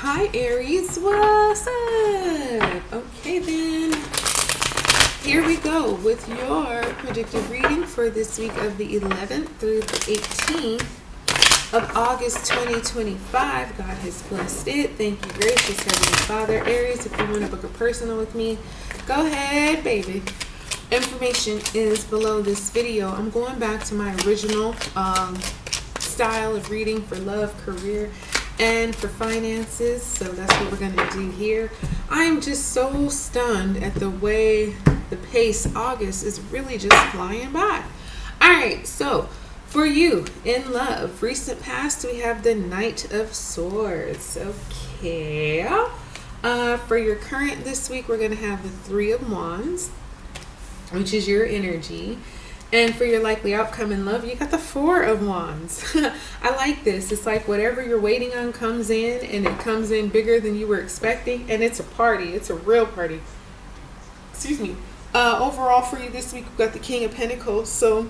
Hi Aries, what's up? Okay then, here we go with your predictive reading for this week of the 11th through the 18th of August 2025. God has blessed it. Thank you, gracious Heavenly Father. Aries, if you want to book a personal with me, go ahead, baby. Information is below this video. I'm going back to my original style of reading for love, career, and for finances, so that's what we're going to do here. I'm just so stunned at the way the pace August is really just flying by. All right, so for you in love, recent past, we have the Knight of Swords. Okay, for your current this week, we're going to have the Three of Wands, which is your energy. And for your likely outcome in love, you got the Four of Wands. I like this. It's like whatever you're waiting on comes in, and it comes in bigger than you were expecting, and it's a party. It's a real party. Excuse me. Overall for you this week, we've got the King of Pentacles. So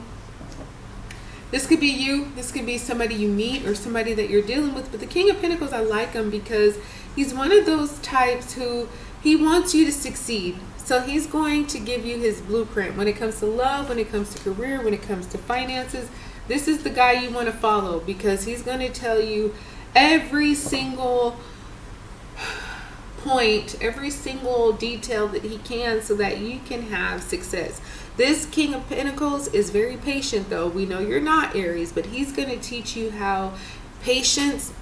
this could be you. This could be somebody you meet or somebody that you're dealing with. But the King of Pentacles, I like him because he's one of those types who he wants you to succeed. So he's going to give you his blueprint when it comes to love, when it comes to career, when it comes to finances. This is the guy you want to follow because he's going to tell you every single point, every single detail that he can so that you can have success. This King of Pentacles is very patient though. We know you're not Aries, but he's going to teach you how patience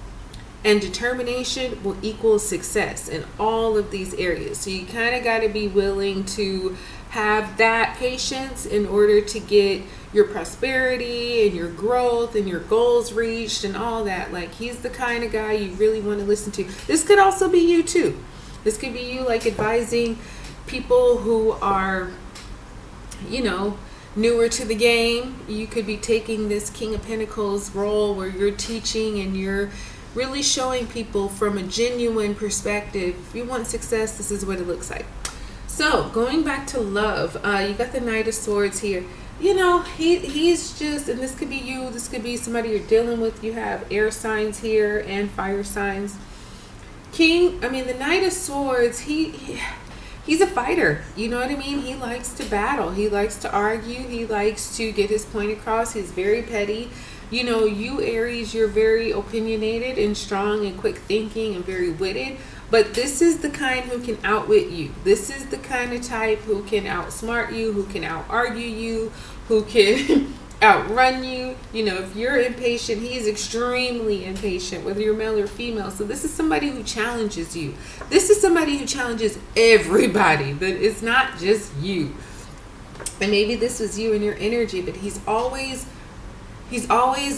and determination will equal success in all of these areas. So you kind of got to be willing to have that patience in order to get your prosperity and your growth and your goals reached and all that. Like, he's the kind of guy you really want to listen to. This could also be you too. This could be you, like advising people who are, you know, newer to the game. You could be taking this King of Pentacles role where you're teaching and you're really showing people from a genuine perspective. If you want success, this is what it looks like. So going back to love, you got the Knight of Swords here. You know, he's just, and this could be you, this could be somebody you're dealing with. You have air signs here and fire signs. The Knight of Swords, he's a fighter. You know what I mean? He likes to battle. He likes to argue. He likes to get his point across. He's very petty. You know, you Aries, you're very opinionated and strong and quick thinking and very witted. But this is the kind who can outwit you. This is the kind of type who can outsmart you, who can out-argue you, who can outrun you. You know, if you're impatient, he's extremely impatient, whether you're male or female. So this is somebody who challenges you. This is somebody who challenges everybody. That it's not just you. And maybe this was you and your energy, but he's always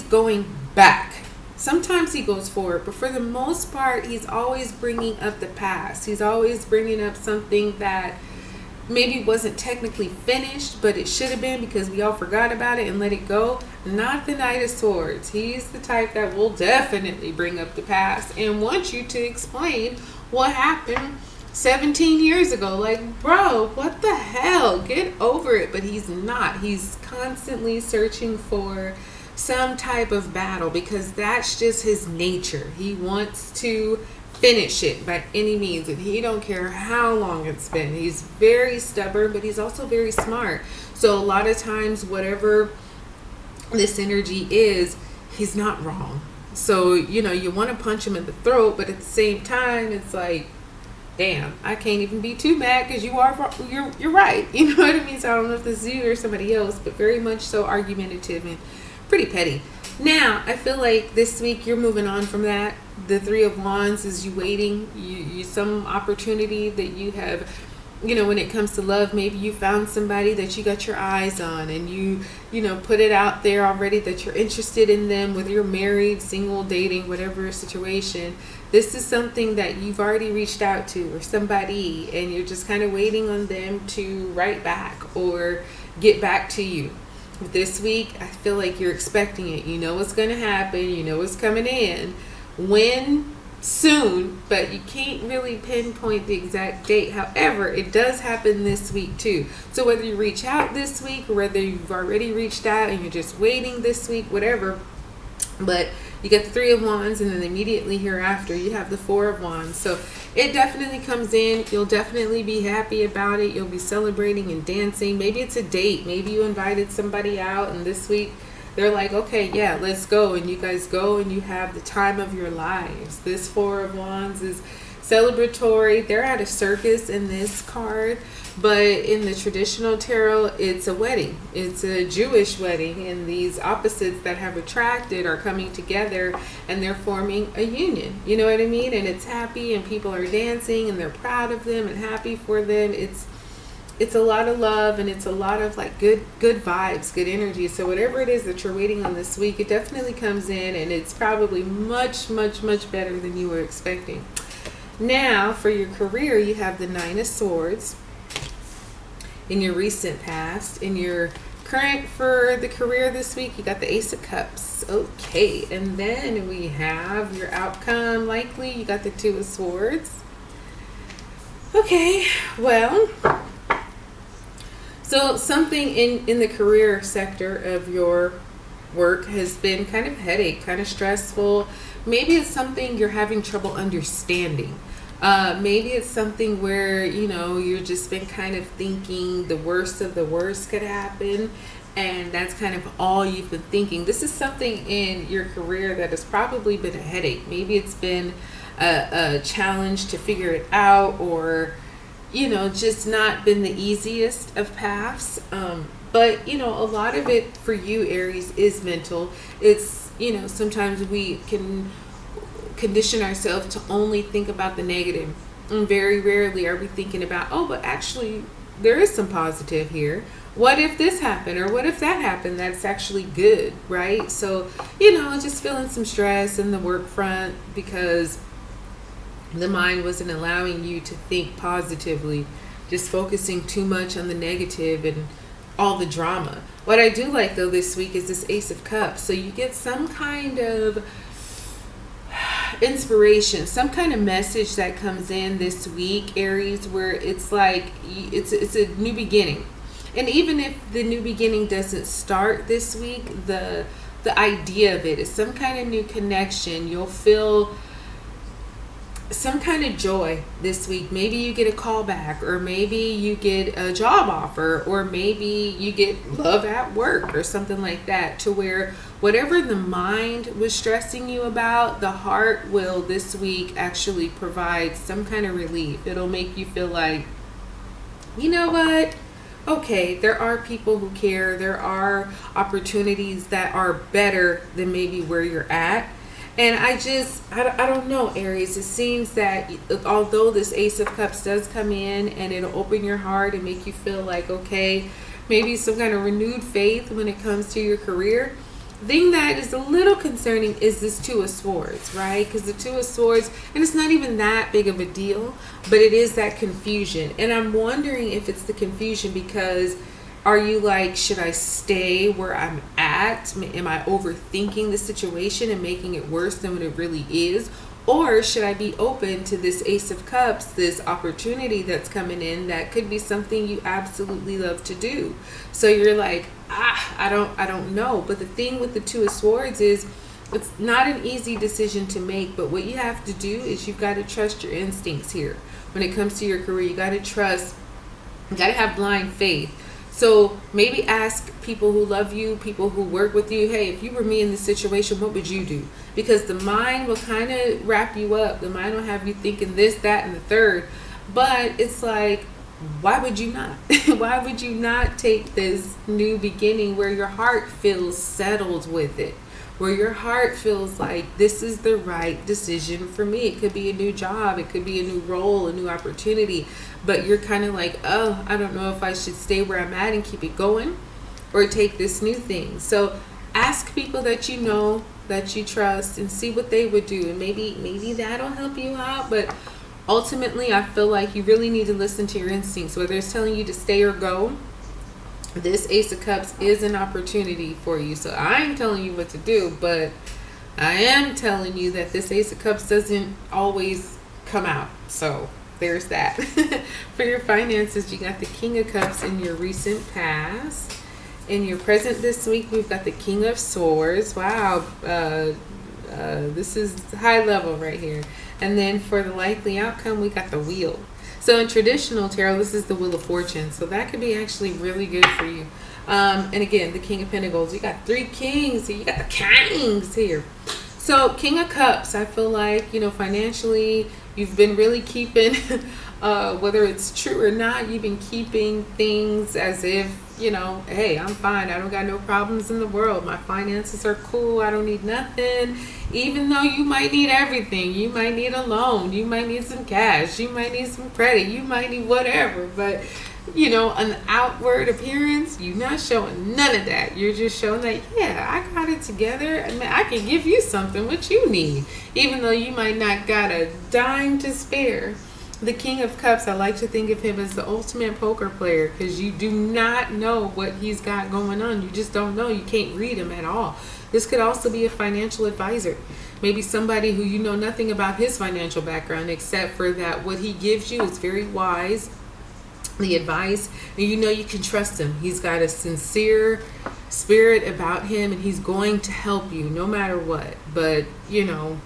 going back. Sometimes he goes forward, but for the most part, he's always bringing up the past. He's always bringing up something that maybe wasn't technically finished, but it should have been because we all forgot about it and let it go. Not the Knight of Swords. He's the type that will definitely bring up the past and want you to explain what happened 17 years ago. Like, bro, what the hell? Get over it. But he's not. He's constantly searching for some type of battle because that's just his nature. He wants to finish it by any means, and he don't care how long it's been. He's very stubborn, but he's also very smart. So a lot of times, whatever this energy is, he's not wrong. So, you know, you want to punch him in the throat, but at the same time, it's like, damn, I can't even be too mad because you're right. You know what I mean? So I don't know if this is you or somebody else, but very much so argumentative and pretty petty. Now, I feel like this week you're moving on from that. The Three of Wands is you waiting. You some opportunity that you have, you know, when it comes to love, maybe you found somebody that you got your eyes on and you know, put it out there already that you're interested in them, whether you're married, single, dating, whatever situation. This is something that you've already reached out to or somebody, and you're just kind of waiting on them to write back or get back to you. This week, I feel like you're expecting it. You know what's going to happen. You know what's coming in. When? Soon. But you can't really pinpoint the exact date. However, it does happen this week too. So whether you reach out this week or whether you've already reached out and you're just waiting this week, whatever. But You get the Three of Wands, and then immediately hereafter you have the Four of Wands. So it definitely comes in. You'll definitely be happy about it. You'll be celebrating and dancing. Maybe it's a date. Maybe you invited somebody out, and this week they're like, okay, yeah, let's go. And you guys go and you have the time of your lives. This Four of Wands is celebratory. They're at a circus in this card, but in the traditional tarot, it's a wedding. It's a Jewish wedding, and these opposites that have attracted are coming together and they're forming a union. You know what I mean? And it's happy, and people are dancing, and they're proud of them and happy for them. It's a lot of love, and it's a lot of like good vibes, good energy. So whatever it is that you're waiting on this week, it definitely comes in, and it's probably much better than you were expecting. Now for your career, you have the Nine of Swords in your recent past. In your current, for the career this week, you got the Ace of Cups. Okay, and then we have your outcome likely. You got the Two of Swords. Okay, well, so something in the career sector of your work has been kind of headache, kind of stressful. Maybe it's something you're having trouble understanding. Maybe it's something where, you know, you've just been kind of thinking the worst of the worst could happen, and that's kind of all you've been thinking. This is something in your career that has probably been a headache. Maybe it's been a challenge to figure it out, or, you know, just not been the easiest of paths. But, you know, a lot of it for you, Aries, is mental. It's, you know, sometimes we can condition ourselves to only think about the negative, and very rarely are we thinking about, oh, but actually there is some positive here. What if this happened, or what if that happened? That's actually good, right? So, you know, just feeling some stress in the work front because the mind wasn't allowing you to think positively, just focusing too much on the negative and all the drama. What I do like though this week is this Ace of Cups. So you get some kind of inspiration, some kind of message that comes in this week, Aries, where it's like it's a new beginning. And even if the new beginning doesn't start this week, the idea of it is some kind of new connection. You'll feel some kind of joy this week. Maybe you get a call back, or maybe you get a job offer, or maybe you get love at work or something like that, to where whatever the mind was stressing you about, the heart will this week actually provide some kind of relief. It'll make you feel like, you know what? Okay, there are people who care. There are opportunities that are better than maybe where you're at. And I don't know, Aries. It seems that although this Ace of Cups does come in and it'll open your heart and make you feel like, okay, maybe some kind of renewed faith when it comes to your career, the thing that is a little concerning is this Two of Swords, right? Because the Two of Swords, and it's not even that big of a deal, but it is that confusion. And I'm wondering if it's the confusion because are you like, should I stay where I'm at? Am I overthinking the situation and making it worse than what it really is? Or should I be open to this Ace of Cups, this opportunity that's coming in that could be something you absolutely love to do? So you're like, I don't know. But the thing with the Two of Swords is it's not an easy decision to make, but what you have to do is you've got to trust your instincts here. When it comes to your career, you got to trust, you got to have blind faith. So maybe ask people who love you, people who work with you, hey, if you were me in this situation, what would you do? Because the mind will kind of wrap you up. The mind will have you thinking this, that, and the third. But it's like, why would you not? Why would you not take this new beginning where your heart feels settled with it? Where your heart feels like this is the right decision for me. It could be a new job. It could be a new role, a new opportunity. But you're kind of like, oh, I don't know if I should stay where I'm at and keep it going or take this new thing. So ask people that you know, that you trust, and see what they would do. And maybe that'll help you out. But ultimately, I feel like you really need to listen to your instincts, whether it's telling you to stay or go. This Ace of Cups is an opportunity for you. So I ain't telling you what to do, but I am telling you that this Ace of Cups doesn't always come out. So there's that. For your finances, you got the King of Cups in your recent past. In your present this week, we've got the King of Swords. Wow. This is high level right here. And then for the likely outcome, we got the wheel. So in traditional tarot, this is the Wheel of Fortune. So that could be actually really good for you. And again, the King of Pentacles. You got 3 kings here. You got the kings here. So King of Cups, I feel like, you know, financially, you've been really keeping, whether it's true or not, you've been keeping things as if, you know, hey, I'm fine. I don't got no problems in the world. My finances are cool. I don't need nothing. Even though you might need everything. You might need a loan. You might need some cash. You might need some credit. You might need whatever. But, you know, an outward appearance, you're not showing none of that. You're just showing that, yeah, I got it together. I mean, I can give you something what you need. Even though you might not got a dime to spare. The King of Cups, I like to think of him as the ultimate poker player because you do not know what he's got going on. You just don't know. You can't read him at all. This could also be a financial advisor. Maybe somebody who you know nothing about his financial background except for that what he gives you is very wise. The advice, and you know you can trust him. He's got a sincere spirit about him and he's going to help you no matter what. But, you know,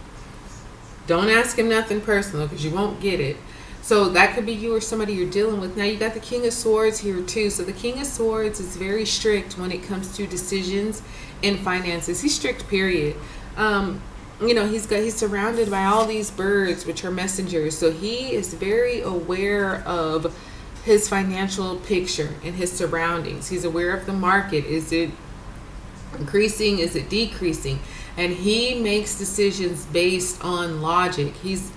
don't ask him nothing personal because you won't get it. So that could be you or somebody you're dealing with. Now you got the King of Swords here too. So the King of Swords is very strict when it comes to decisions and finances. He's strict, period. You know, he's surrounded by all these birds, which are messengers. So he is very aware of his financial picture and his surroundings. He's aware of the market. Is it increasing? Is it decreasing? And he makes decisions based on logic. He's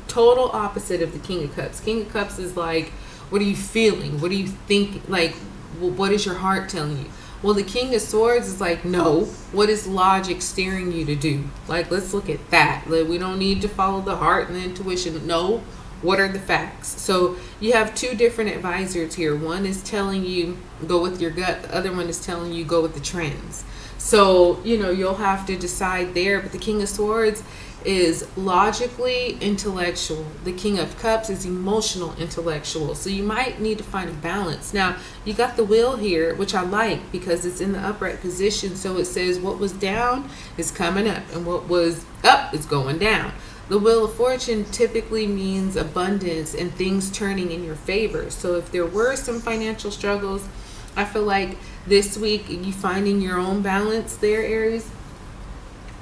total opposite of the King of Cups. King of Cups is like, what are you feeling? What are you thinking? Like, what is your heart telling you? Well, the King of Swords is like, no, what is logic steering you to do? Like, let's look at that. Like, we don't need to follow the heart and the intuition. No, what are the facts? So you have 2 different advisors here. One is telling you go with your gut. The other one is telling you go with the trends. So, you know, you'll have to decide there. But the King of Swords is logically intellectual. The King of Cups is emotional intellectual. So you might need to find a balance. Now, you got the wheel here, which I like because it's in the upright position. So it says what was down is coming up and what was up is going down. The Wheel of Fortune typically means abundance and things turning in your favor. So if there were some financial struggles, I feel like this week you finding your own balance there, Aries,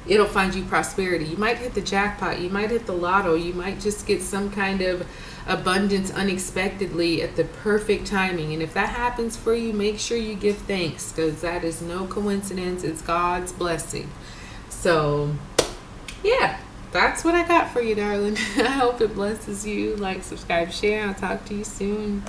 it'll find you prosperity. You might hit the jackpot. You might hit the lotto. You might just get some kind of abundance unexpectedly at the perfect timing. And if that happens for you, make sure you give thanks because that is no coincidence. It's God's blessing. So, yeah, that's what I got for you, darling. I hope it blesses you. Like, subscribe, share. I'll talk to you soon.